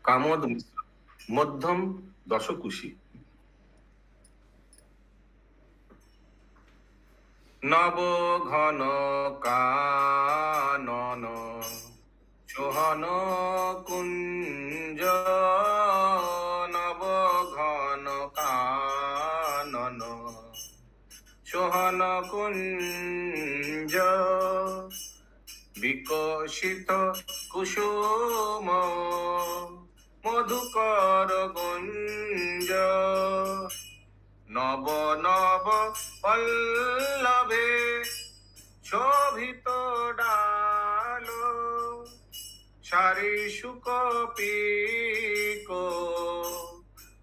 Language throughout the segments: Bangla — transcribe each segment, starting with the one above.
কামদ মিশ্র মধ্যম দশকুশী। নব ঘন কানন সোহন কুঞ্জ, নব ঘন কানন সোহন কুঞ্জ, বিকশিত কুসুম মধুকর গুঞ্জ, নব নব পল্লবে শোভিত ডাল, সারি শুক পিক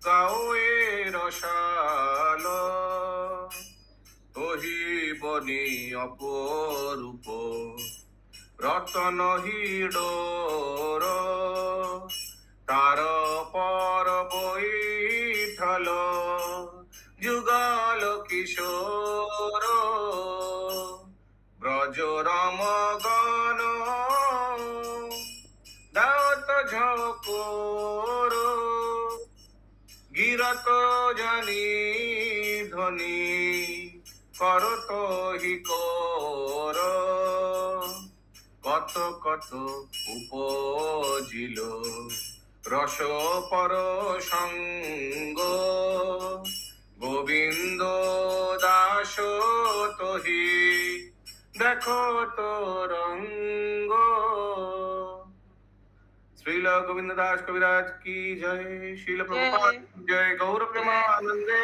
গাওয়ে রসাল, ওহি বনি অপরূপ রতন হিডোর, তার পর বৈঠল যুগল কিশোর, ব্রজ রমগণ দাত ঝকোর, গিরত জানি ধ্বনি করত হিকোর, কত কত উপজিল রস পর সঙ্গ, গোবিন্দ দাস তোহি দেখো তো রঙ্গ। শ্রীল গোবিন্দ দাস কবিরাজ কি জয়, শ্রীল প্রভুপাদ জয়, গৌর প্রেমানন্দে।